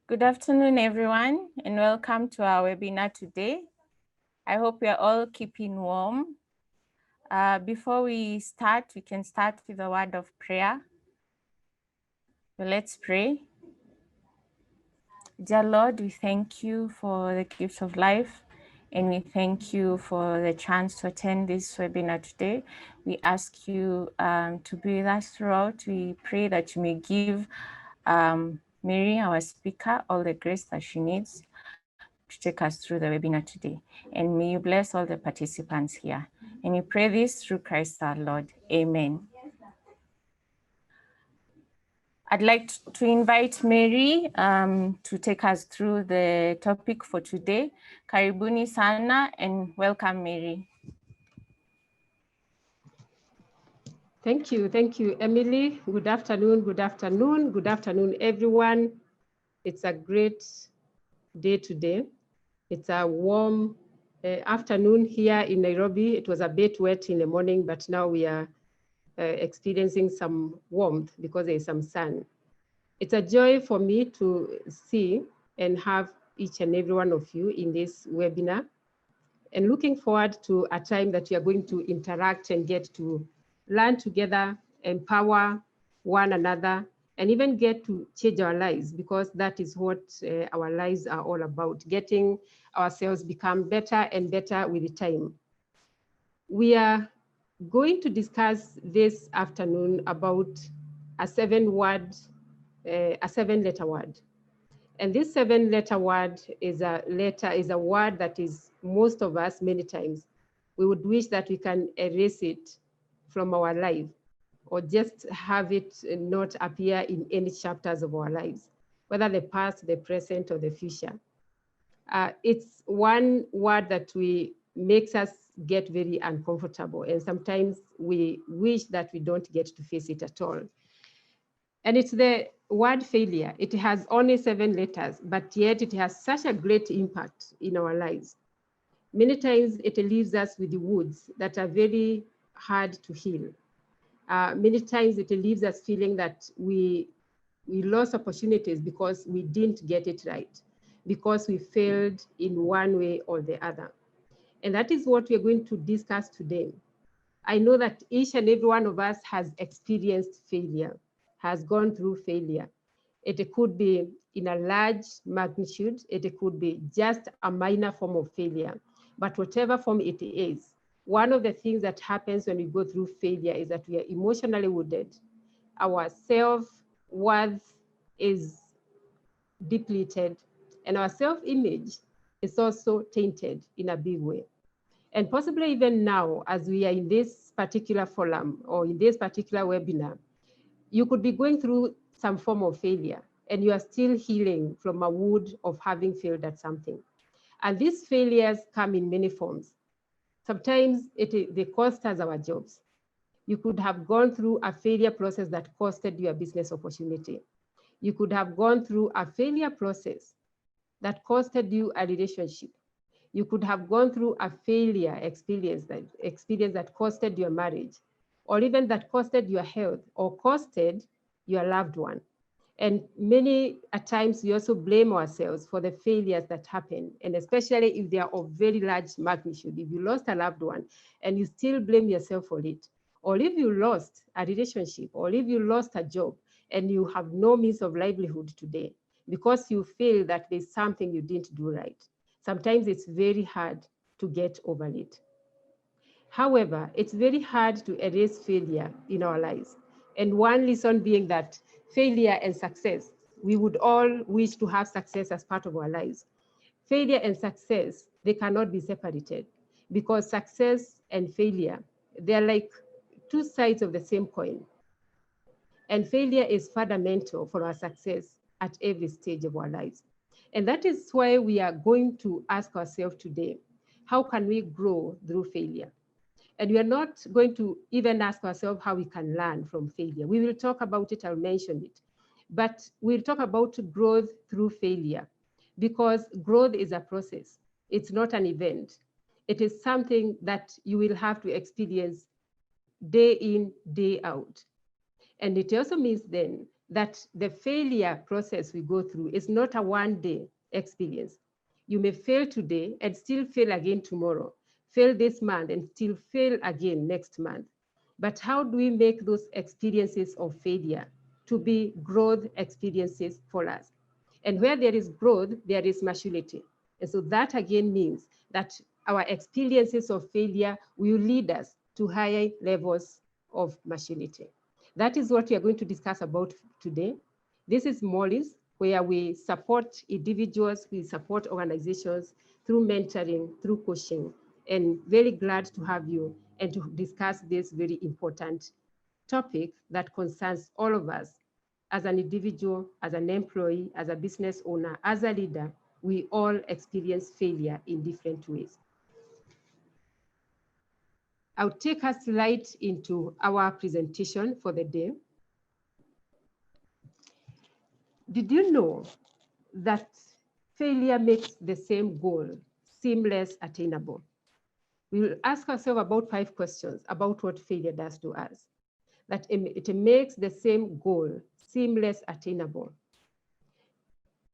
Good afternoon, everyone, and welcome to our webinar today. I hope we are all keeping warm. Before we start, we can start with a word of prayer. So let's pray. Dear Lord, we thank you for the gift of life, and we thank you for the chance to attend this webinar today. We ask you to be with us throughout. We pray that you may give Mary, our speaker, all the grace that she needs to take us through the webinar today. And may you bless all the participants here. And we pray this through Christ our Lord. Amen. I'd like to invite Mary to take us through the topic for today. Karibuni sana and welcome, Mary. Thank you, Emily. Good afternoon, everyone. It's a great day today. It's a warm afternoon here in Nairobi. It was a bit wet in the morning, but now we are experiencing some warmth because there is some sun. It's a joy for me to see and have each and every one of you in this webinar, and looking forward to a time that we are going to interact and get to learn together, empower one another, and even get to change our lives, because that is what our lives are all about, getting ourselves become better and better with the time. We are going to discuss this afternoon about a seven-letter word. And this seven-letter word is a word that is most of us, many times, we would wish that we can erase it from our life, or just have it not appear in any chapters of our lives, whether the past, the present, or the future. It's one word that makes us get very uncomfortable, and sometimes we wish that we don't get to face it at all. And it's the word failure. It has only 7 letters, but yet it has such a great impact in our lives. Many times it leaves us with the wounds that are very hard to heal. Many times it leaves us feeling that we lost opportunities because we didn't get it right, because we failed in one way or the other. And that is what we're going to discuss today. I know that each and every one of us has experienced failure, has gone through failure. It could be in a large magnitude, it could be just a minor form of failure. But whatever form it is, one of the things that happens when we go through failure is that we are emotionally wounded. Our self-worth is depleted, and our self-image is also tainted in a big way. And possibly even now, as we are in this particular forum or in this particular webinar, you could be going through some form of failure, and you are still healing from a wound of having failed at something. And these failures come in many forms. Sometimes they cost us our jobs. You could have gone through a failure process that costed you a business opportunity. You could have gone through a failure process that costed you a relationship. You could have gone through a failure experience that costed your marriage, or even that costed your health, or costed your loved one. And many times we also blame ourselves for the failures that happen, and especially if they are of very large magnitude. If you lost a loved one and you still blame yourself for it, or if you lost a relationship, or if you lost a job and you have no means of livelihood today because you feel that there's something you didn't do right. Sometimes it's very hard to get over it. However, it's very hard to erase failure in our lives. And one reason being that failure and success, we would all wish to have success as part of our lives. Failure and success, they cannot be separated, because success and failure, they're like two sides of the same coin. And failure is fundamental for our success at every stage of our lives. And that is why we are going to ask ourselves today, how can we grow through failure? And we are not going to even ask ourselves how we can learn from failure. We will talk about it, I'll mention it. But we'll talk about growth through failure, because growth is a process. It's not an event. It is something that you will have to experience day in, day out. And it also means then that the failure process we go through is not a one-day experience. You may fail today and still fail again tomorrow, fail this month and still fail again next month. But how do we make those experiences of failure to be growth experiences for us? And where there is growth, there is maturity. And so that again means that our experiences of failure will lead us to higher levels of maturity. That is what we are going to discuss about today. This is Molly's, where we support individuals, we support organizations through mentoring, through coaching, and very glad to have you and to discuss this very important topic that concerns all of us. As an individual, as an employee, as a business owner, as a leader, we all experience failure in different ways. I'll take us right into our presentation for the day. Did you know that failure makes the same goal seem less attainable? We will ask ourselves about 5 questions about what failure does to us. That it makes the same goal seem less attainable.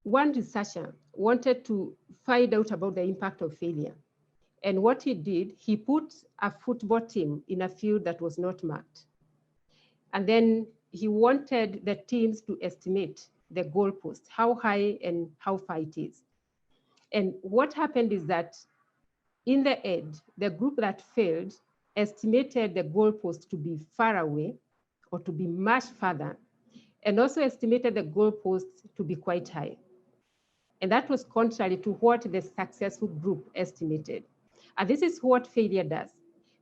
One researcher wanted to find out about the impact of failure. And what he did, he put a football team in a field that was not marked. And then he wanted the teams to estimate the goalpost, how high and how far it is. And what happened is that in the end, the group that failed estimated the goalpost to be far away or to be much further, and also estimated the goalpost to be quite high. And that was contrary to what the successful group estimated. And this is what failure does.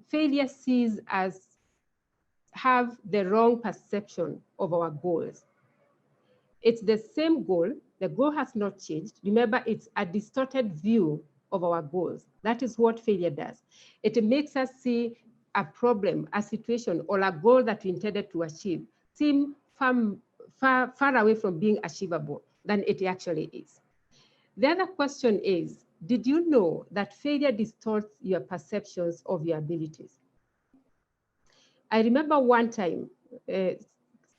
Failure sees us have the wrong perception of our goals. It's the same goal. The goal has not changed. Remember, it's a distorted view of our goals. That is what failure does. It makes us see a problem, a situation, or a goal that we intended to achieve seem far away from being achievable than it actually is. The other question is, did you know that failure distorts your perceptions of your abilities? I remember one time,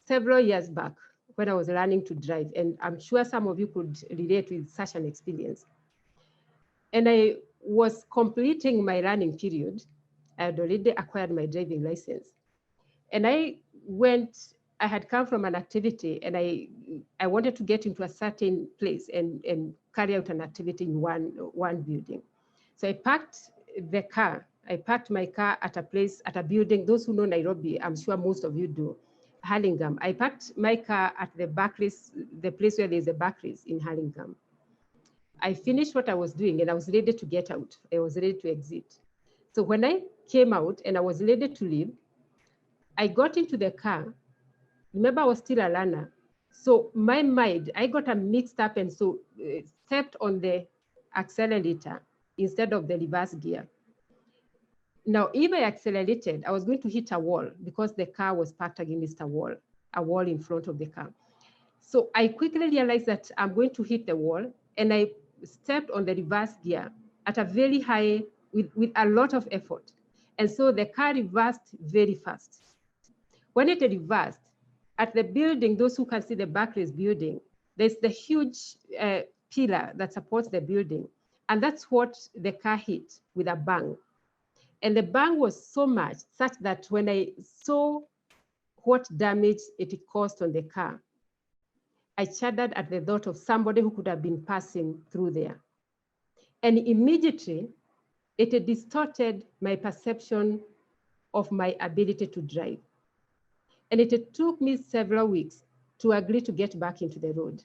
several years back, when I was learning to drive, and I'm sure some of you could relate with such an experience. And I was completing my learning period. I had already acquired my driving license. And I had come from an activity, and I wanted to get into a certain place and carry out an activity in one building. So I parked the car. I parked my car at a place, at a building. Those who know Nairobi, I'm sure most of you do, Hurlingham. I parked my car at the Barclays, the place where there's a Barclays in Hurlingham. I finished what I was doing and I was ready to get out. I was ready to exit. So when I came out and I was ready to leave, I got into the car. Remember, I was still a learner. So my mind, I got mixed up and so stepped on the accelerator instead of the reverse gear. Now, if I accelerated, I was going to hit a wall because the car was parked against a wall in front of the car. So I quickly realized that I'm going to hit the wall, and I stepped on the reverse gear at a very high, with a lot of effort. And so the car reversed very fast. When it reversed, at the building, those who can see the Barclays building, there's the huge pillar that supports the building. And that's what the car hit with a bang. And the bang was so much such that when I saw what damage it caused on the car, I shuddered at the thought of somebody who could have been passing through there. And immediately, it distorted my perception of my ability to drive. And it took me several weeks to agree to get back into the road.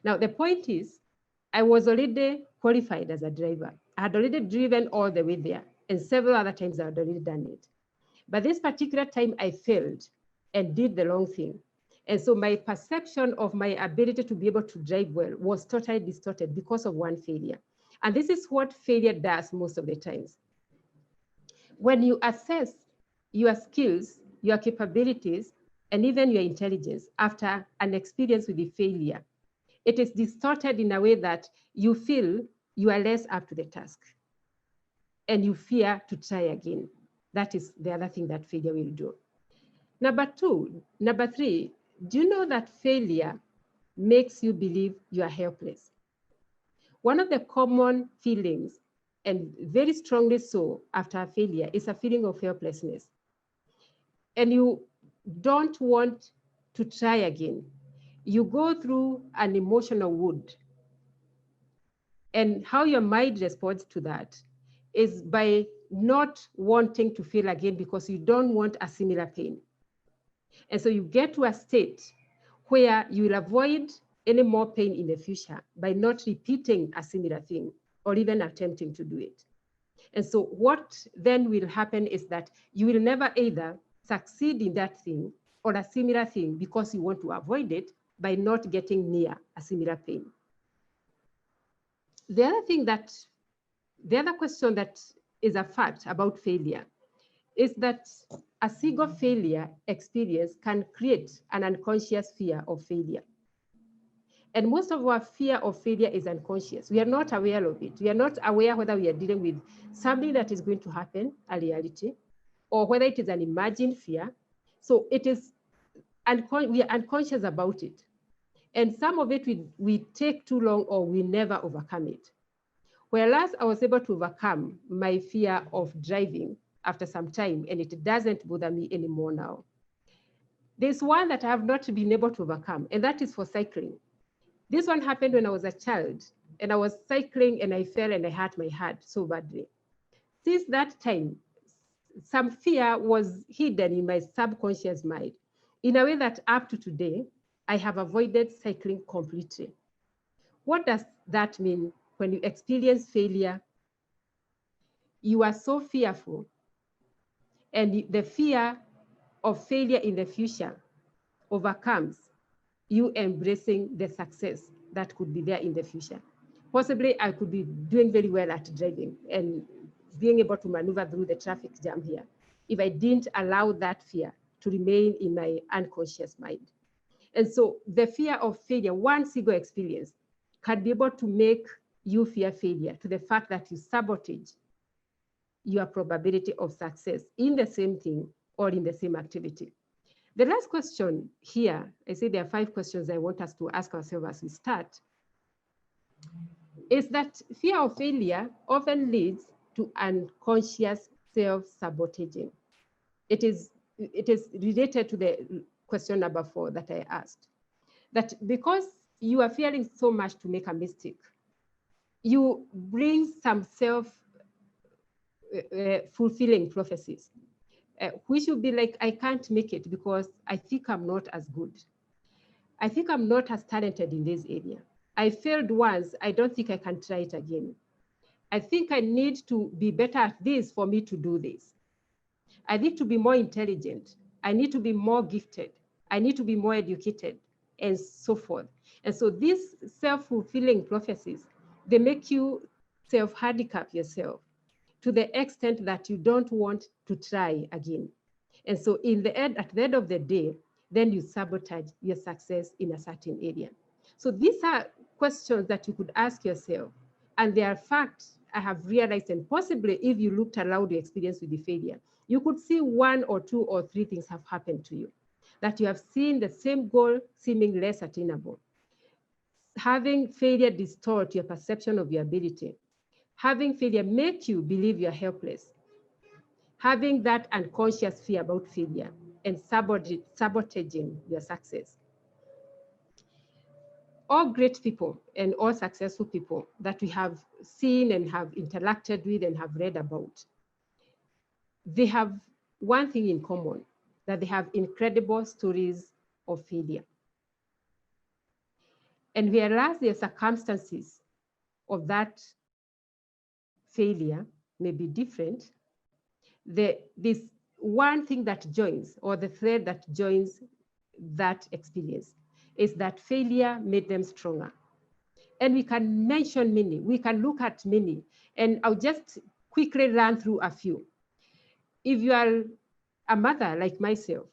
Now, the point is, I was already qualified as a driver. I had already driven all the way there, and several other times I had already done it. But this particular time, I failed and did the wrong thing. And so my perception of my ability to be able to drive well was totally distorted because of one failure. And this is what failure does most of the times. When you assess your skills, your capabilities, and even your intelligence after an experience with the failure, it is distorted in a way that you feel you are less up to the task and you fear to try again. That is the other thing that failure will do. Number three, do you know that failure makes you believe you are helpless? One of the common feelings, and very strongly so after a failure, is a feeling of helplessness. And you don't want to try again. You go through an emotional wound. And how your mind responds to that is by not wanting to feel again because you don't want a similar pain. And so you get to a state where you will avoid any more pain in the future by not repeating a similar thing or even attempting to do it. And so what then will happen is that you will never either succeed in that thing or a similar thing because you want to avoid it by not getting near a similar pain. The other question that is a fact about failure is that a single failure experience can create an unconscious fear of failure. And most of our fear of failure is unconscious. We are not aware of it. We are not aware whether we are dealing with something that is going to happen, a reality, or whether it is an imagined fear. So it is, we are unconscious about it. And some of it we take too long or we never overcome it. Whereas I was able to overcome my fear of driving after some time, and it doesn't bother me anymore now. There's one that I have not been able to overcome, and that is for cycling. This one happened when I was a child, and I was cycling and I fell and I hurt my head so badly. Since that time, some fear was hidden in my subconscious mind in a way that up to today, I have avoided cycling completely. What does that mean? When you experience failure, you are so fearful, and the fear of failure in the future overcomes you embracing the success that could be there in the future. Possibly I could be doing very well at driving and being able to maneuver through the traffic jam here if I didn't allow that fear to remain in my unconscious mind. And so the fear of failure, one single experience, can be able to make you fear failure to the fact that you sabotage your probability of success in the same thing or in the same activity. The last question here, I say there are 5 questions I want us to ask ourselves as we start, is that fear of failure often leads to unconscious self-sabotaging. It is related to the question number 4 that I asked, that because you are fearing so much to make a mistake, you bring some fulfilling prophecies, which would be like, I can't make it because I think I'm not as good. I think I'm not as talented in this area. I failed once, I don't think I can try it again. I think I need to be better at this for me to do this. I need to be more intelligent. I need to be more gifted. I need to be more educated, and so forth. And so these self-fulfilling prophecies, they make you self-handicap yourself to the extent that you don't want to try again. And so at the end of the day, then you sabotage your success in a certain area. So these are questions that you could ask yourself. And they are facts I have realized, and possibly if you looked around your experience with the failure, you could see 1 or 2 or 3 things have happened to you, that you have seen the same goal seeming less attainable. Having failure distort your perception of your ability. Having failure make you believe you're helpless. Having that unconscious fear about failure and sabotaging your success. All great people and all successful people that we have seen and have interacted with and have read about, they have one thing in common, that they have incredible stories of failure. And whereas the circumstances of that failure may be different, this one thing that joins, or the thread that joins that experience, is that failure made them stronger. And we can mention many, we can look at many, and I'll just quickly run through a few. If you are a mother like myself,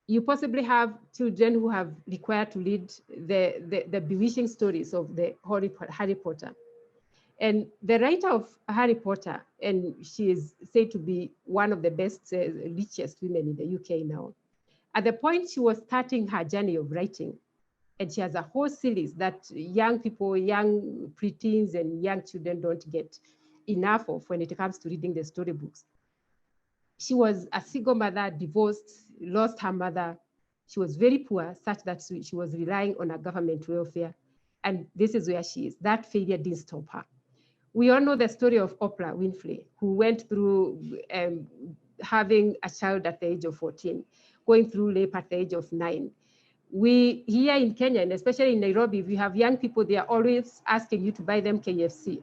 you possibly have children who have required to read the bewitching stories of the Harry Potter. And the writer of Harry Potter, and she is said to be one of the best, richest women in the UK now, At the point she was starting her journey of writing, and she has a whole series that young people, young preteens and young children don't get enough of when it comes to reading the storybooks. She was a single mother, divorced, lost her mother. She was very poor, such that she was relying on a government welfare. And this is where she is. That failure didn't stop her. We all know the story of Oprah Winfrey, who went through having a child at the age of 14, going through rape at the age of 9. We here in Kenya, and especially in Nairobi, we have young people, they are always asking you to buy them KFC.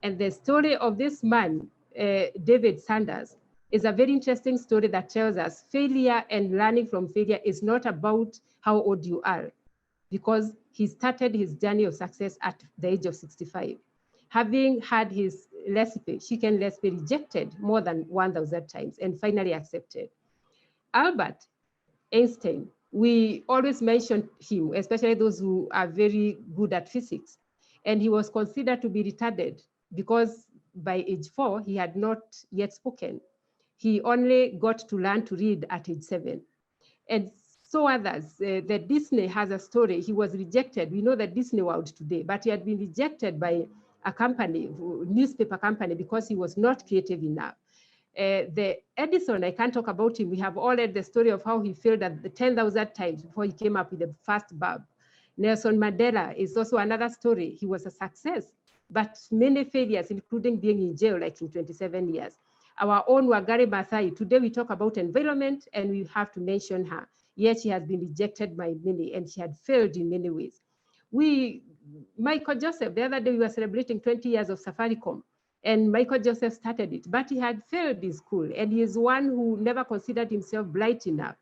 And the story of this man, David Sanders, is a very interesting story that tells us failure and learning from failure is not about how old you are, because he started his journey of success at the age of 65. Having had his recipe, chicken recipe, rejected more than 1,000 times and finally accepted. Albert Einstein, we always mention him, especially those who are very good at physics. And he was considered to be retarded because by age 4, he had not yet spoken. He only got to learn to read at age 7. And so others, the Disney has a story. He was rejected. We know the Disney World today, but he had been rejected by a company, newspaper company, because he was not creative enough. The Edison, I can't talk about him. We have all read the story of how he failed at the 10,000 times before he came up with the first bulb. Nelson Mandela is also another story. He was a success, but many failures, including being in jail like in 27 years. Our own Wangari Maathai, today we talk about environment and we have to mention her. Yet she has been rejected by many and she had failed in many ways. Michael Joseph, the other day we were celebrating 20 years of Safaricom. And Michael Joseph started it, but he had failed in school, and he is one who never considered himself bright enough.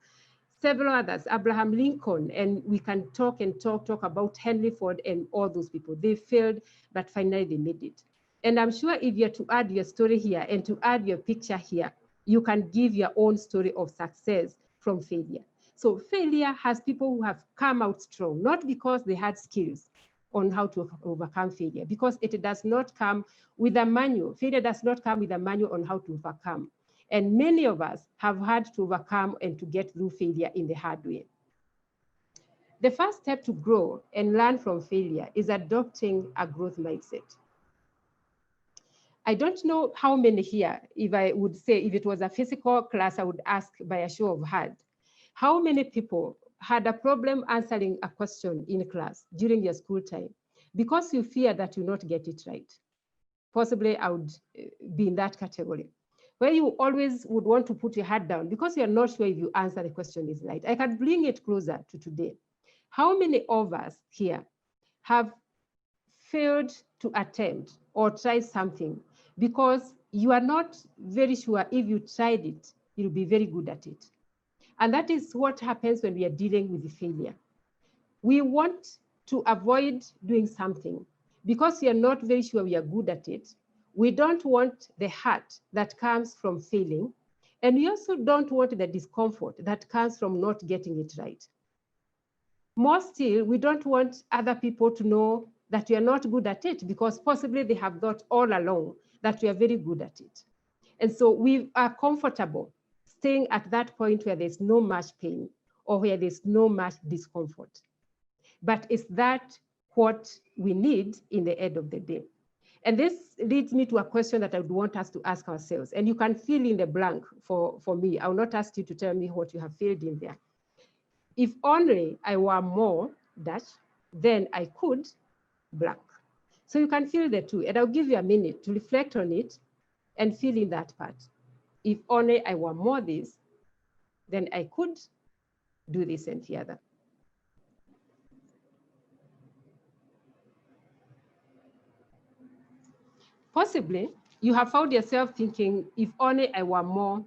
Several others, Abraham Lincoln, and we can talk about Henry Ford and all those people. They failed, but finally they made it. And I'm sure if you're to add your story here and to add your picture here, you can give your own story of success from failure. So failure has people who have come out strong, not because they had skills on how to overcome failure, because it does not come with a manual. Failure does not come with a manual on how to overcome. And many of us have had to overcome and to get through failure in the hard way. The first step to grow and learn from failure is adopting a growth mindset. I don't know how many here, if I would say, if it was a physical class, I would ask by a show of hands, how many people had a problem answering a question in class during your school time because you fear that you not get it right? Possibly I would be in that category, where you always would want to put your head down because you're not sure if you answer the question is right. I can bring it closer to today. How many of us here have failed to attempt or try something because you are not very sure if you tried it, you'll be very good at it? And that is what happens when we are dealing with the failure. We want to avoid doing something because we are not very sure we are good at it. We don't want the hurt that comes from failing. And we also don't want the discomfort that comes from not getting it right. More still, we don't want other people to know that we are not good at it because possibly they have thought all along that we are very good at it. And so we are comfortable staying at that point where there's no much pain or where there's no much discomfort. But is that what we need in the end of the day? And this leads me to a question that I would want us to ask ourselves. And you can fill in the blank for me. I will not ask you to tell me what you have filled in there. If only I were more dash, then I could blank. So you can fill the two, and I'll give you a minute to reflect on it and fill in that part. If only I were more this, then I could do this and the other. Possibly, you have found yourself thinking, if only I were more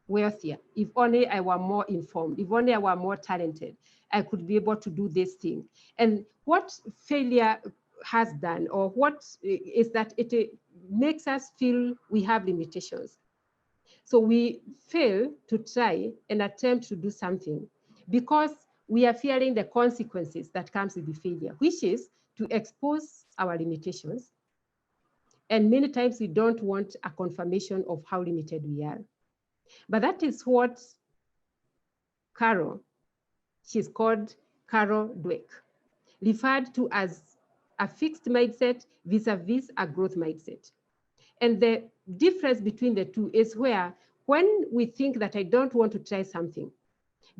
wealthier, if only I were more informed, if only I were more talented, I could be able to do this thing. And what failure has done, or what is that it makes us feel we have limitations. So we fail to try and attempt to do something because we are fearing the consequences that comes with the failure, which is to expose our limitations. And many times we don't want a confirmation of how limited we are. But that is what Carol, she's called Carol Dweck, referred to as a fixed mindset vis-a-vis a growth mindset. And the difference between the two is where when we think that I don't want to try something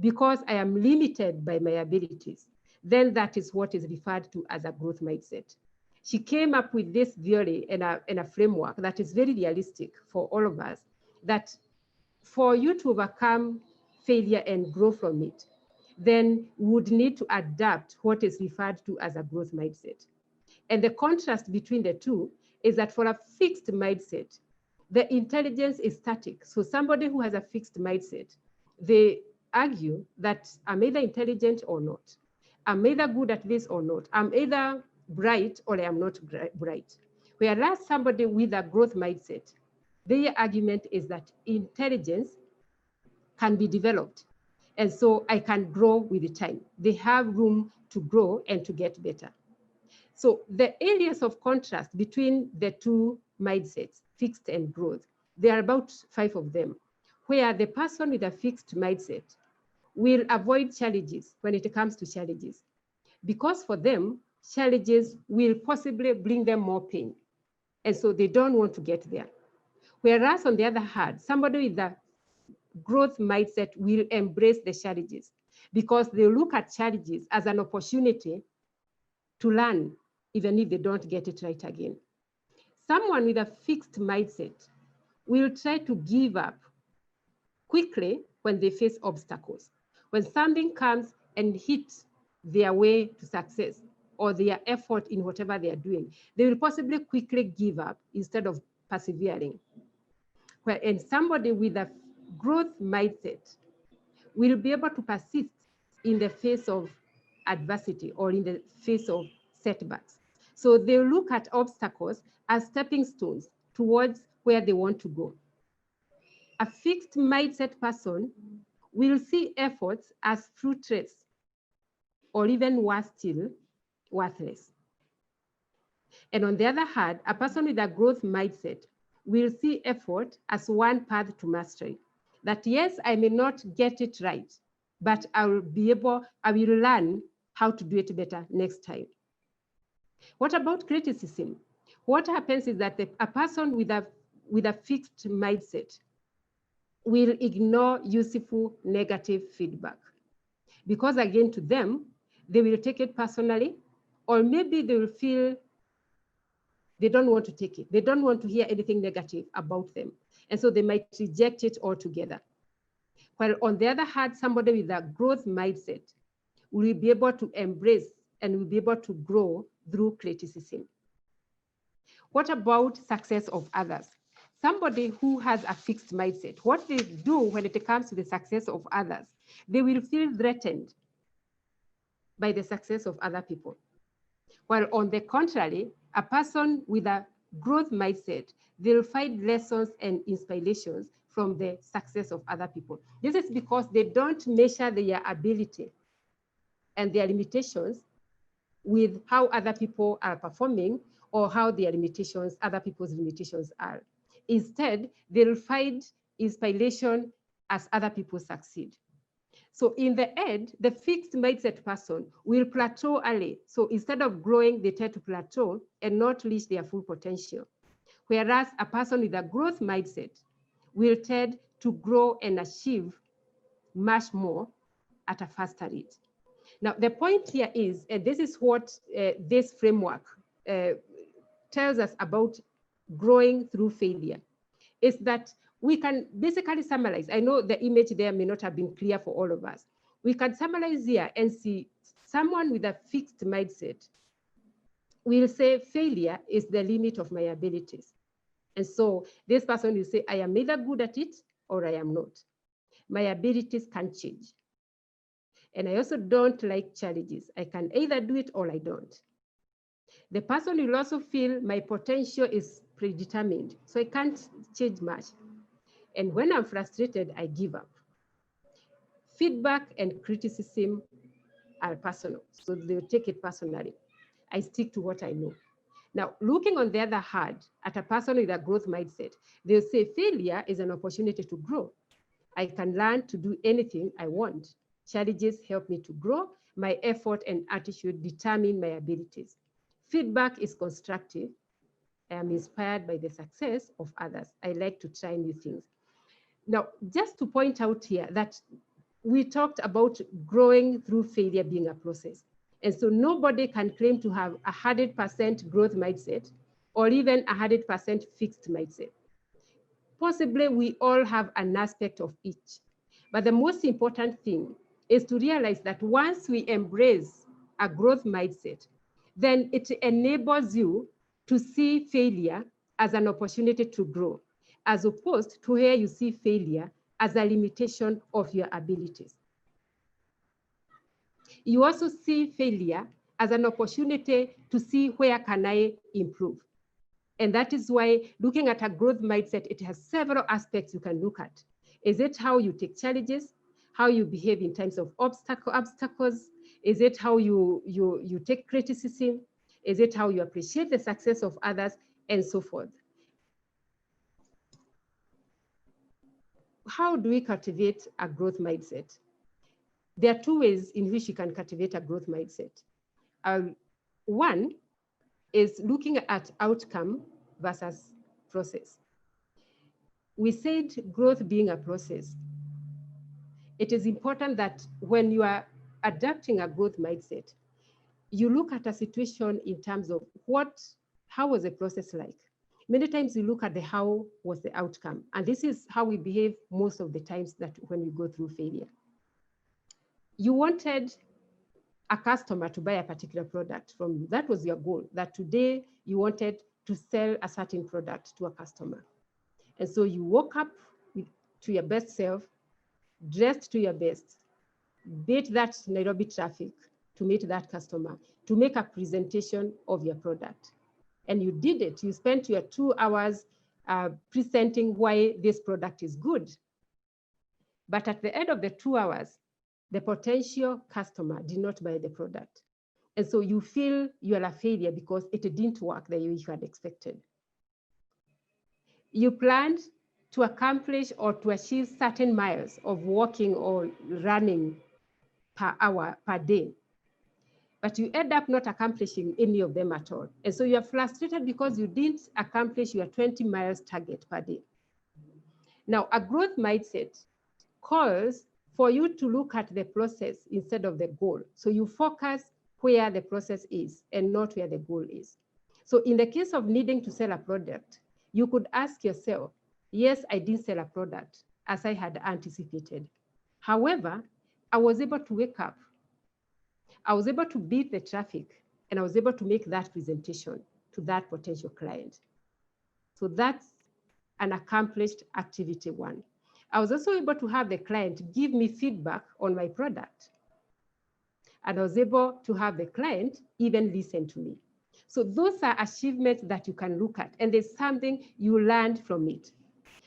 because I am limited by my abilities, then that is what is referred to as a growth mindset. She came up with this theory and a framework that is very realistic for all of us, that for you to overcome failure and grow from it, then we would need to adapt what is referred to as a growth mindset. And the contrast between the two is that for a fixed mindset, the intelligence is static. So somebody who has a fixed mindset, they argue that I'm either intelligent or not. I'm either good at this or not. I'm either bright or I am not bright. Whereas somebody with a growth mindset, their argument is that intelligence can be developed. And so I can grow with the time. They have room to grow and to get better. So the areas of contrast between the two mindsets, fixed and growth, there are about 5 of them, where the person with a fixed mindset will avoid challenges when it comes to challenges, because for them, challenges will possibly bring them more pain. And so they don't want to get there. Whereas on the other hand, somebody with a growth mindset will embrace the challenges because they look at challenges as an opportunity to learn, even if they don't get it right again. Someone with a fixed mindset will try to give up quickly when they face obstacles. When something comes and hits their way to success or their effort in whatever they are doing, they will possibly quickly give up instead of persevering. And somebody with a growth mindset will be able to persist in the face of adversity or in the face of setbacks. So they look at obstacles as stepping stones towards where they want to go. A fixed mindset person will see efforts as fruitless or even worse still, worthless. And on the other hand, a person with a growth mindset will see effort as one path to mastery. That yes, I may not get it right, but I will learn how to do it better next time. What about criticism? What happens is that a person with a fixed mindset will ignore useful negative feedback. Because again, to them, they will take it personally, or maybe they will feel they don't want to take it. They don't want to hear anything negative about them. And so they might reject it altogether. While on the other hand, somebody with a growth mindset will be able to embrace and will be able to grow through criticism. What about success of others? Somebody who has a fixed mindset, what they do when it comes to the success of others, they will feel threatened by the success of other people. While on the contrary, a person with a growth mindset, they'll find lessons and inspirations from the success of other people. This is because they don't measure their ability and their limitations with how other people are performing or how their limitations, other people's limitations are. Instead, they'll find inspiration as other people succeed. So in the end, the fixed mindset person will plateau early. So instead of growing, they tend to plateau and not reach their full potential. Whereas a person with a growth mindset will tend to grow and achieve much more at a faster rate. Now, the point here is, and this is what this framework tells us about growing through failure, is that we can basically summarize. I know the image there may not have been clear for all of us. We can summarize here and see someone with a fixed mindset will say failure is the limit of my abilities. And so this person will say, I am either good at it or I am not. My abilities can change. And I also don't like challenges. I can either do it or I don't. The person will also feel my potential is predetermined, so I can't change much. And when I'm frustrated, I give up. Feedback and criticism are personal, so they'll take it personally. I stick to what I know. Now, looking on the other hand at a person with a growth mindset, they'll say failure is an opportunity to grow. I can learn to do anything I want. Challenges help me to grow. My effort and attitude determine my abilities. Feedback is constructive. I am inspired by the success of others. I like to try new things. Now, just to point out here that we talked about growing through failure being a process. And so nobody can claim to have 100% growth mindset or even 100% fixed mindset. Possibly we all have an aspect of each. But the most important thing is to realize that once we embrace a growth mindset, then it enables you to see failure as an opportunity to grow, as opposed to where you see failure as a limitation of your abilities. You also see failure as an opportunity to see where can I improve. And that is why looking at a growth mindset, it has several aspects you can look at. Is it how you take challenges, how you behave in terms of obstacles? Is it how you take criticism? Is it how you appreciate the success of others, and so forth? How do we cultivate a growth mindset? There are two ways in which you can cultivate a growth mindset. One is looking at outcome versus process. We said growth being a process. It is important that when you are adapting a growth mindset, you look at a situation in terms of how was the process like? Many times you look at the how was the outcome. And this is how we behave most of the times that when we go through failure. You wanted a customer to buy a particular product that was your goal, that today you wanted to sell a certain product to a customer. And so you woke up to your best self, dressed to your best, beat that Nairobi traffic to meet that customer, to make a presentation of your product. And you did it. You spent your 2 hours presenting why this product is good. But at the end of the 2 hours, the potential customer did not buy the product. And so you feel you are a failure because it didn't work the way you had expected. You planned to accomplish or to achieve certain miles of walking or running per hour, per day, but you end up not accomplishing any of them at all. And so you're frustrated because you didn't accomplish your 20 miles target per day. Now, a growth mindset calls for you to look at the process instead of the goal. So you focus where the process is and not where the goal is. So in the case of needing to sell a product, you could ask yourself, yes, I did sell a product as I had anticipated. However, I was able to wake up. I was able to beat the traffic, and I was able to make that presentation to that potential client. So that's an accomplished activity one. I was also able to have the client give me feedback on my product. And I was able to have the client even listen to me. So those are achievements that you can look at, and there's something you learned from it.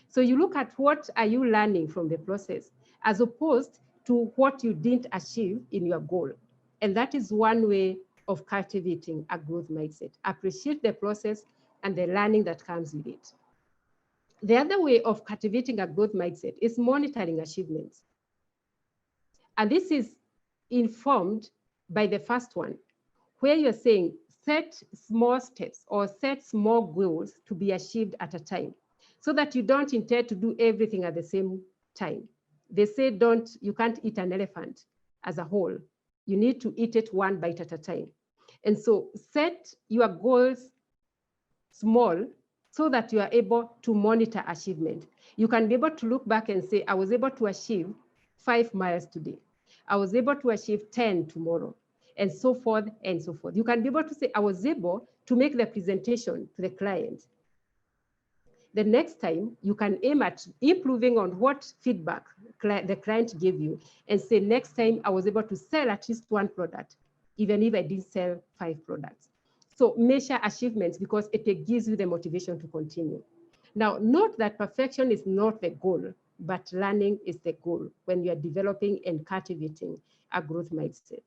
So you look at what are you learning from the process, as opposed to what you didn't achieve in your goal. And that is one way of cultivating a growth mindset. Appreciate the process and the learning that comes with it. The other way of cultivating a growth mindset is monitoring achievements. And this is informed by the first one, where you're saying set small steps or set small goals to be achieved at a time, so that you don't intend to do everything at the same time. They say you can't eat an elephant as a whole. You need to eat it one bite at a time. And so set your goals small so that you are able to monitor achievement. You can be able to look back and say, I was able to achieve 5 miles today. I was able to achieve 10 tomorrow, and so forth and so forth. You can be able to say, I was able to make the presentation to the client. The next time, you can aim at improving on what feedback the client gave you and say, next time I was able to sell at least 1 product, even if I didn't sell 5 products. So measure achievements because it gives you the motivation to continue. Now, note that perfection is not the goal, but learning is the goal when you are developing and cultivating a growth mindset.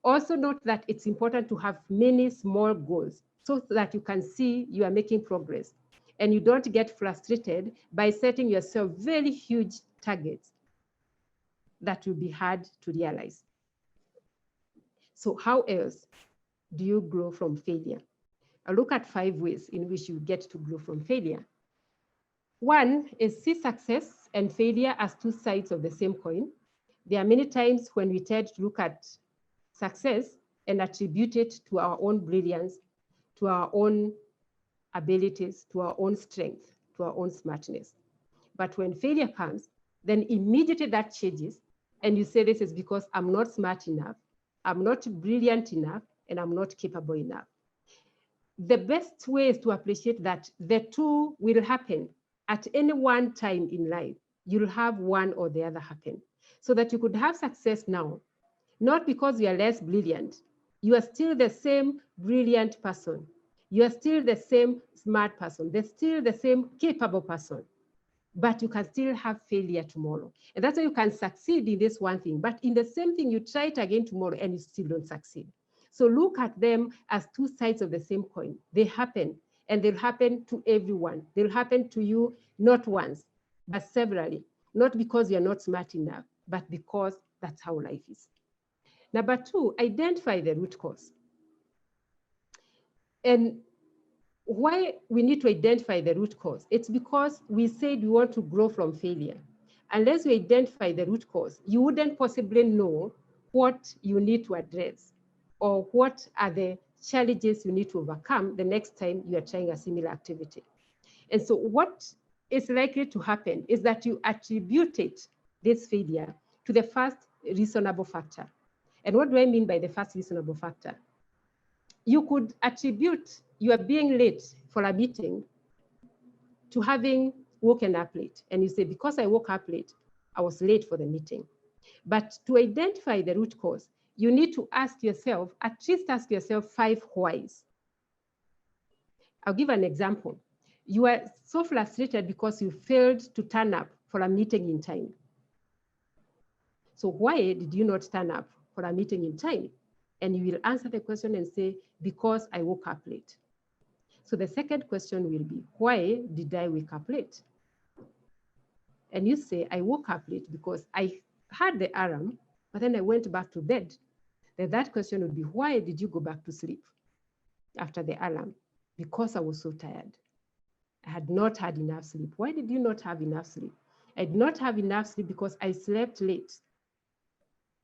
Also note that it's important to have many small goals so that you can see you are making progress and you don't get frustrated by setting yourself very huge targets. that will be hard to realize. So how else do you grow from failure? I'll look at 5 ways in which you get to grow from failure. One is see success and failure as two sides of the same coin. There are many times when we tend to look at success and attribute it to our own brilliance, to our own abilities, to our own strength, to our own smartness. But when failure comes, then immediately that changes, and you say, this is because I'm not smart enough, I'm not brilliant enough, and I'm not capable enough. The best way is to appreciate that the two will happen at any one time in life. You'll have one or the other happen, so that you could have success now, not because you are less brilliant. You are still the same brilliant person. You are still the same smart person. They're still the same capable person. But you can still have failure tomorrow. And that's why you can succeed in this one thing. But in the same thing, you try it again tomorrow and you still don't succeed. So look at them as two sides of the same coin. They happen, and they'll happen to everyone. They'll happen to you not once, but severally. Not because you're not smart enough, but because that's how life is. Number 2, identify the root cause. And why we need to identify the root cause? It's because we said we want to grow from failure. Unless we identify the root cause, you wouldn't possibly know what you need to address or what are the challenges you need to overcome the next time you are trying a similar activity. And so what is likely to happen is that you attributed this failure to the first reasonable factor. And what do I mean by the first reasonable factor? You could attribute your being late for a meeting to having woken up late. And you say, because I woke up late, I was late for the meeting. But to identify the root cause, you need to ask yourself, at least ask yourself 5 whys. I'll give an example. You are so frustrated because you failed to turn up for a meeting in time. So why did you not turn up for a meeting in time? And you will answer the question and say, because I woke up late. So the second question will be, why did I wake up late? And you say, I woke up late because I had the alarm, but then I went back to bed. Then that question would be, why did you go back to sleep after the alarm? Because I was so tired. I had not had enough sleep. Why did you not have enough sleep? I did not have enough sleep because I slept late.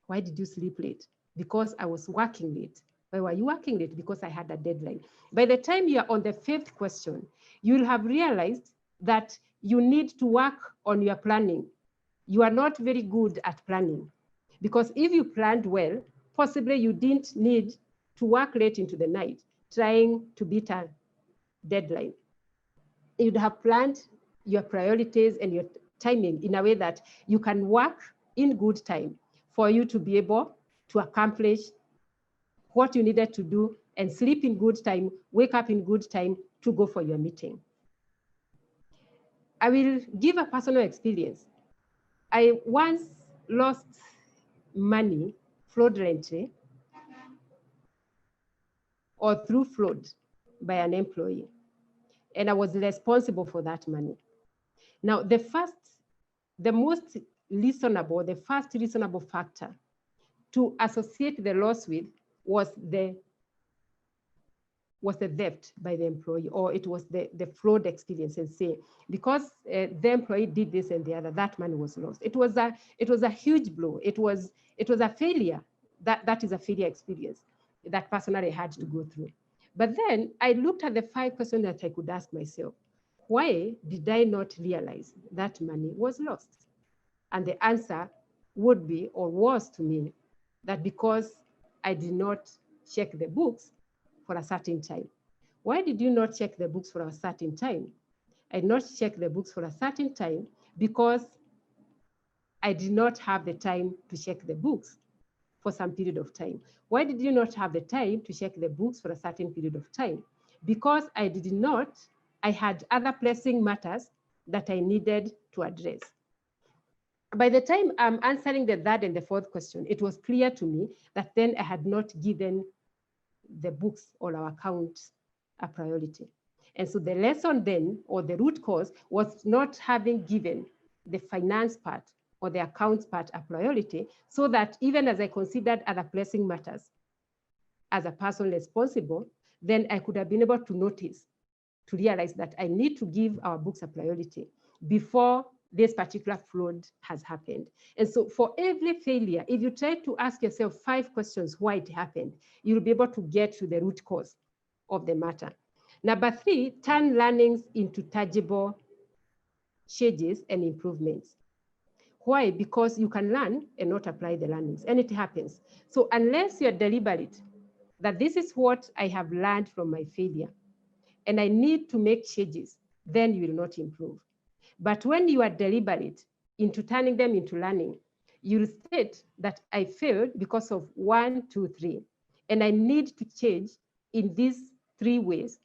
Why did you sleep late? Because I was working late. Why were you working late? Because I had a deadline. By the time you are on the 5th question, you'll have realized that you need to work on your planning. You are not very good at planning, because if you planned well, possibly you didn't need to work late into the night trying to beat a deadline. You'd have planned your priorities and your timing in a way that you can work in good time for you to be able to accomplish what you needed to do and sleep in good time, wake up in good time to go for your meeting. I will give a personal experience. I once lost money fraudulently or through fraud by an employee, and I was responsible for that money. Now, the first reasonable factor to associate the loss with was the theft by the employee, or it was the fraud experience, and say, because the employee did this and the other, that money was lost. It was a huge blow. It was a failure. That is a failure experience that personally I had to go through. But then I looked at the 5 questions that I could ask myself. Why did I not realize that money was lost? And the answer would be, or was to me, that because I did not check the books for a certain time. Why did you not check the books for a certain time? I did not check the books for a certain time because I did not have the time to check the books for some period of time. Why did you not have the time to check the books for a certain period of time? Because I had other pressing matters that I needed to address. By the time I'm answering the 3rd and the 4th question, it was clear to me that then I had not given the books or our accounts a priority. And so the lesson then, or the root cause, was not having given the finance part or the accounts part a priority, so that even as I considered other pressing matters as a person responsible, then I could have been able to notice, to realize that I need to give our books a priority before this particular fraud has happened. And so for every failure, if you try to ask yourself 5 questions why it happened, you'll be able to get to the root cause of the matter. Number 3, turn learnings into tangible changes and improvements. Why? Because you can learn and not apply the learnings, and it happens. So unless you're deliberate that this is what I have learned from my failure, and I need to make changes, then you will not improve. But when you are deliberate into turning them into learning, you'll state that I failed because of 1, 2, 3, and I need to change in these 3 ways.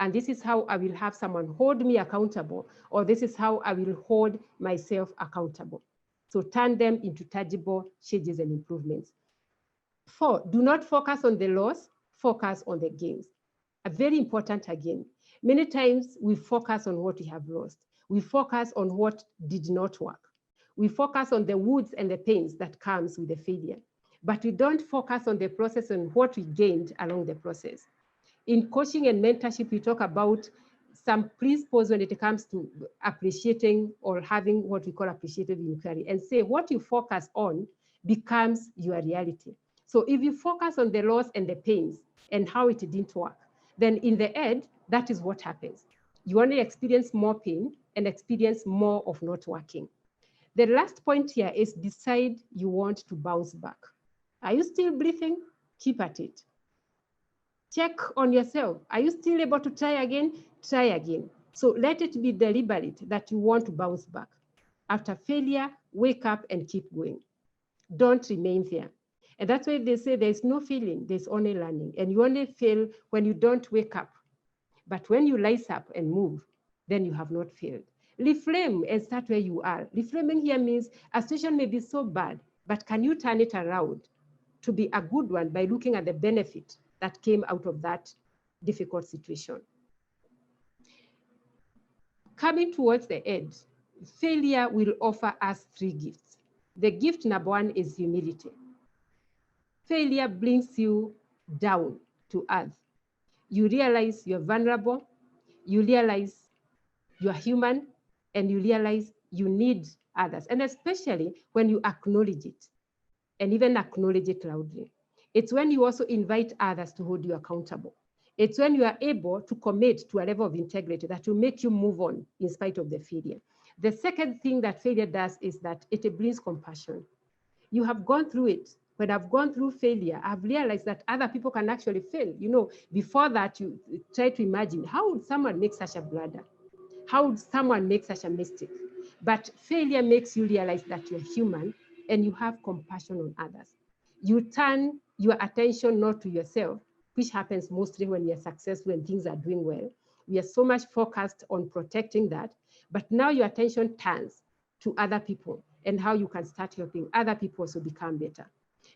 And this is how I will have someone hold me accountable, or this is how I will hold myself accountable. So turn them into tangible changes and improvements. 4, do not focus on the loss, focus on the gains. A very important again. Many times we focus on what we have lost. We focus on what did not work. We focus on the wounds and the pains that comes with the failure, but we don't focus on the process and what we gained along the process. In coaching and mentorship, we talk about some principles when it comes to appreciating or having what we call appreciative inquiry, and say what you focus on becomes your reality. So if you focus on the loss and the pains and how it didn't work, then in the end, that is what happens. You only experience more pain and experience more of not working. The last point here is decide you want to bounce back. Are you still breathing? Keep at it. Check on yourself. Are you still able to try again? Try again. So let it be deliberate that you want to bounce back. After failure, wake up and keep going. Don't remain there. And that's why they say there's no failing, there's only learning. And you only fail when you don't wake up. But when you rise up and move, then you have not failed. Reframe and start where you are. Reframing here means a situation may be so bad, but can you turn it around to be a good one by looking at the benefit that came out of that difficult situation? Coming towards the end, failure will offer us 3 gifts. The gift number 1 is humility. Failure brings you down to earth. You realize you're vulnerable, you realize you're human, and you realize you need others. And especially when you acknowledge it, and even acknowledge it loudly. It's when you also invite others to hold you accountable. It's when you are able to commit to a level of integrity that will make you move on in spite of the failure. The second thing that failure does is that it brings compassion. You have gone through it. When I've gone through failure, I've realized that other people can actually fail. You know, before that, you try to imagine, how would someone make such a blunder? How would someone make such a mistake? But failure makes you realize that you're human and you have compassion on others. You turn your attention not to yourself, which happens mostly when you're successful and things are doing well. We are so much focused on protecting that, but now your attention turns to other people and how you can start helping other people also become better.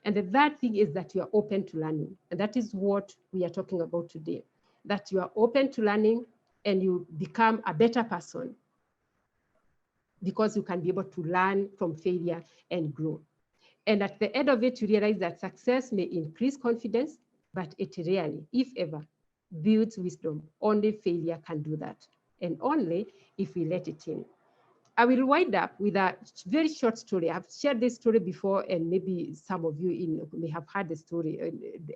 And the third thing is that you are open to learning. And that is what we are talking about today, that you are open to learning and you become a better person because you can be able to learn from failure and grow. And at the end of it, you realize that success may increase confidence, but it rarely, if ever, builds wisdom. Only failure can do that, and only if we let it in. I will wind up with a very short story. I've shared this story before, and maybe some of you may have heard the story,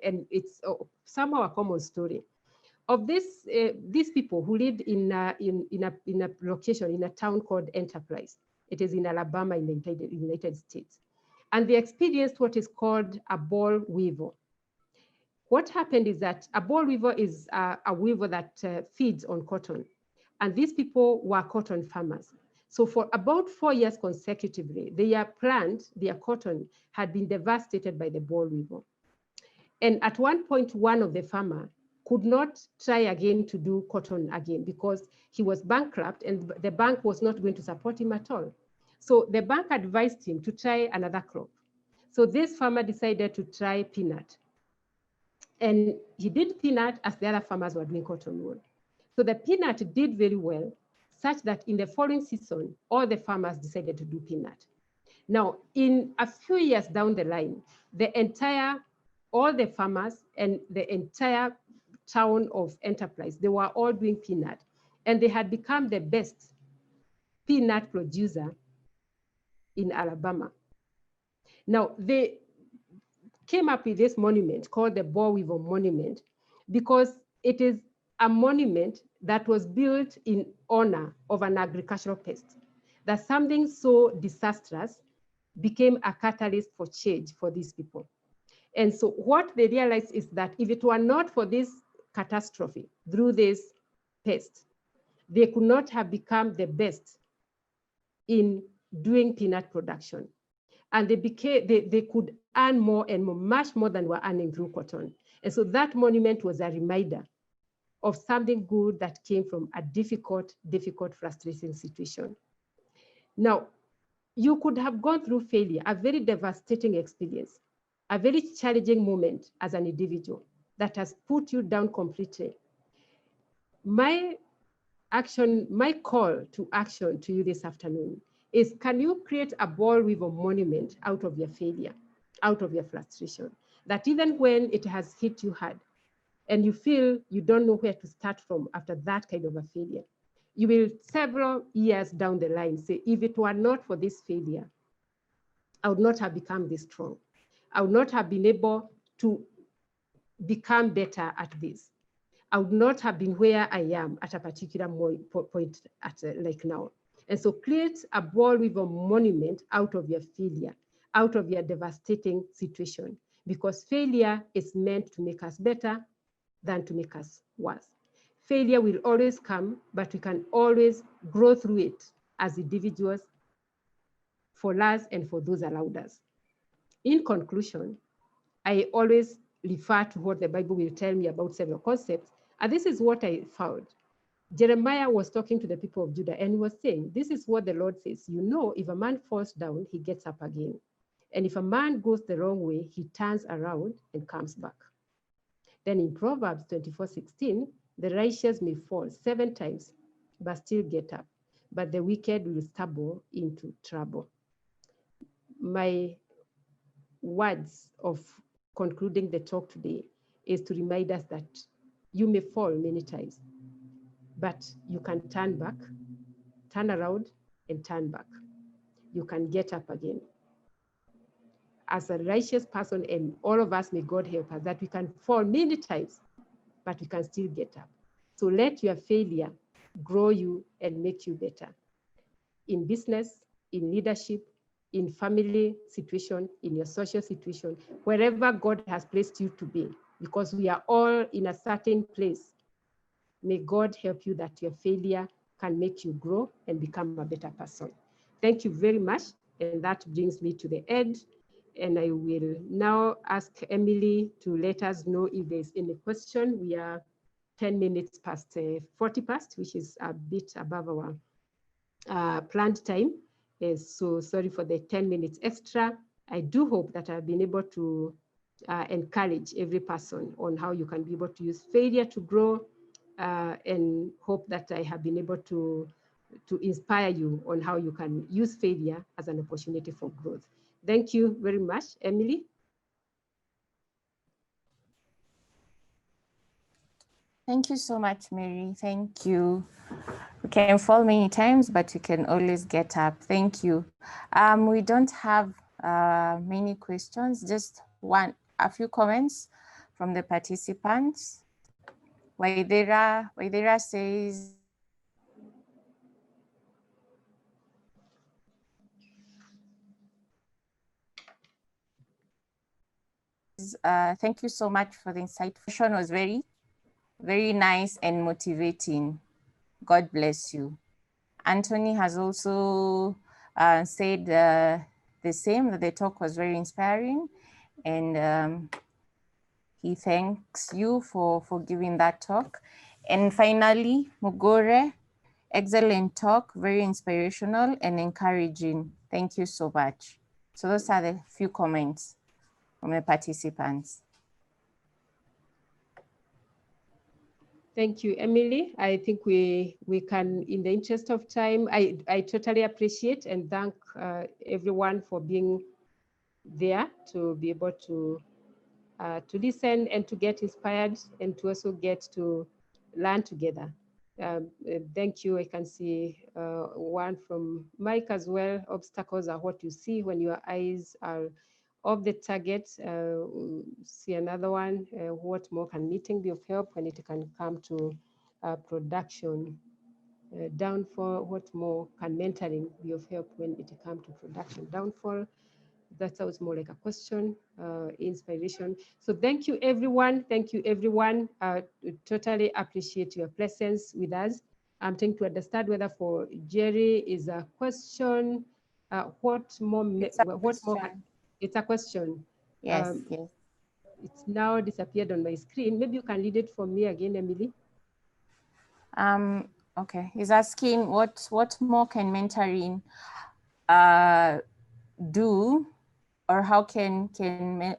and it's somehow a common story of these people who lived in a location, in a town called Enterprise. It is in Alabama in the United States. And they experienced what is called a boll weevil. What happened is that a boll weevil is a weevil that feeds on cotton. And these people were cotton farmers. So for about 4 years consecutively, their plant, their cotton, had been devastated by the boll weevil. And at one point, one of the farmers could not try again to do cotton again because he was bankrupt and the bank was not going to support him at all. So the bank advised him to try another crop. So this farmer decided to try peanut. And he did peanut as the other farmers were doing cotton wool. So the peanut did very well, such that in the following season, all the farmers decided to do peanut. Now, in a few years down the line, all the farmers and the entire town of Enterprise, they were all doing peanut, and they had become the best peanut producer in Alabama. Now, they came up with this monument called the Boll Weevil Monument because it is a monument that was built in honor of an agricultural pest, that something so disastrous became a catalyst for change for these people. And so what they realized is that if it were not for this catastrophe through this pest, they could not have become the best in doing peanut production. And they could earn more and more, much more than we're earning through cotton. And so that monument was a reminder of something good that came from a difficult, frustrating situation. Now, you could have gone through failure, a very devastating experience, a very challenging moment as an individual that has put you down completely. My call to action to you this afternoon is, can you create a Boll Weevil monument out of your failure, out of your frustration, that even when it has hit you hard and you feel you don't know where to start from after that kind of a failure, you will several years down the line say, if it were not for this failure, I would not have become this strong. I would not have been able to become better at this. I would not have been where I am at a particular point like now. And so create a Boll Weevil monument out of your failure, out of your devastating situation, because failure is meant to make us better than to make us worse. Failure will always come, but we can always grow through it as individuals, for us and for those around us. In conclusion, I always refer to what the Bible will tell me about several concepts. And this is what I found. Jeremiah was talking to the people of Judah and was saying, this is what the Lord says. You know, if a man falls down, he gets up again. And if a man goes the wrong way, he turns around and comes back. Then in Proverbs 24:16, the righteous may fall 7 times, but still get up. But the wicked will stumble into trouble. My words of concluding the talk today is to remind us that you may fall many times, but you can turn back, turn around, and turn back. You can get up again. As a righteous person, and all of us, may God help us, that we can fall many times, but we can still get up. So let your failure grow you and make you better. In business, in leadership, in family situation, in your social situation, wherever God has placed you to be, because we are all in a certain place. May God help you that your failure can make you grow and become a better person. Thank you very much. And that brings me to the end. And I will now ask Emily to let us know if there's any question. We are 10 minutes past 40 past, which is a bit above our planned time. So sorry for the 10 minutes extra. I do hope that I've been able to encourage every person on how you can be able to use failure to grow, and hope that I have been able to inspire you on how you can use failure as an opportunity for growth. Thank you very much, Emily. Thank you so much, Mary. Thank you. We can fall many times, but we can always get up. Thank you. We don't have many questions, just a few comments from the participants. Waidera says, thank you so much for the insight. It was very, very nice and motivating. God bless you. Anthony has also said the same, that the talk was very inspiring, and he thanks you for giving that talk. And finally, Mugore, excellent talk, very inspirational and encouraging. Thank you so much. So those are the few comments from the participants. Thank you, Emily. I think we can, in the interest of time, I totally appreciate and thank everyone for being there to be able to listen and to get inspired and to also get to learn together. Thank you. I can see one from Mike as well. Obstacles are what you see when your eyes are off the target. See another one. What more can meeting be of help when it can come to production? Downfall. What more can mentoring be of help when it comes to production? Downfall. That sounds more like a question. Inspiration. So thank you, everyone. Thank you, everyone. Totally appreciate your presence with us. I'm trying to understand whether for Jerry is a question. What more? It's a What more? question. It's a question. Yes, yes. It's now disappeared on my screen. Maybe you can read it for me again, Emily. Okay. He's asking what more can mentoring do, or how can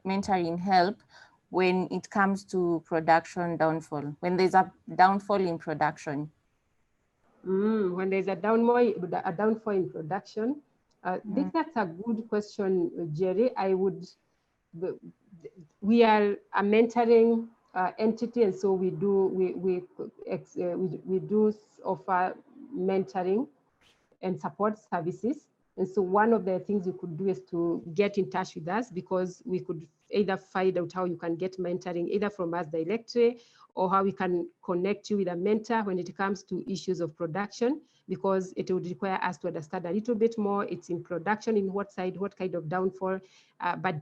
mentoring help when it comes to production downfall, when there's a downfall in production? When there's a downfall in production, I think that's a good question, Jerry. We are a mentoring entity, and so we do offer mentoring and support services. And so one of the things you could do is to get in touch with us, because we could either find out how you can get mentoring either from us directly, or how we can connect you with a mentor when it comes to issues of production, because it would require us to understand a little bit more. It's in production, in what side, what kind of downfall, but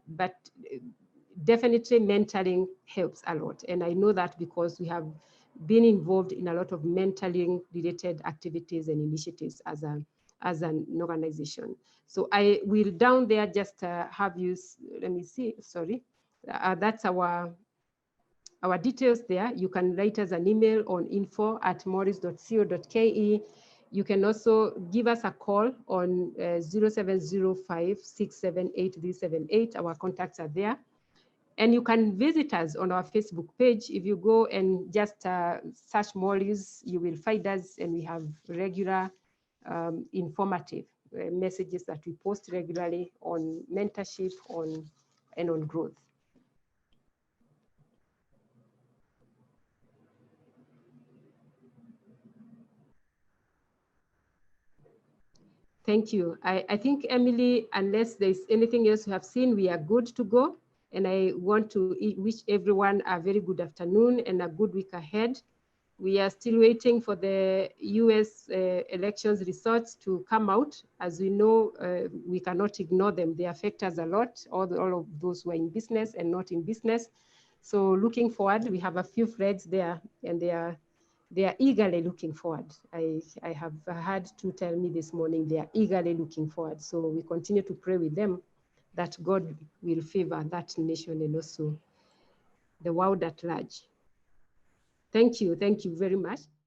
definitely mentoring helps a lot. And I know that because we have been involved in a lot of mentoring related activities and initiatives as an organization. So I will down there just have you, let me see, sorry. That's our details there. You can write us an email on info@morris.co.ke. You can also give us a call on 0705 678 378. Our contacts are there. And you can visit us on our Facebook page. If you go and just search Morris, you will find us, and we have regular informative messages that we post regularly on mentorship and on growth. Thank you. I think, Emily, unless there's anything else you have seen, we are good to go. And I want to wish everyone a very good afternoon and a good week ahead. We are still waiting for the US elections results to come out. As we know, we cannot ignore them. They affect us a lot, all of those who are in business and not in business. So looking forward, we have a few friends there, and they are eagerly looking forward. I have had to tell me this morning they are eagerly looking forward. So we continue to pray with them that God will favor that nation and also the world at large. Thank you very much.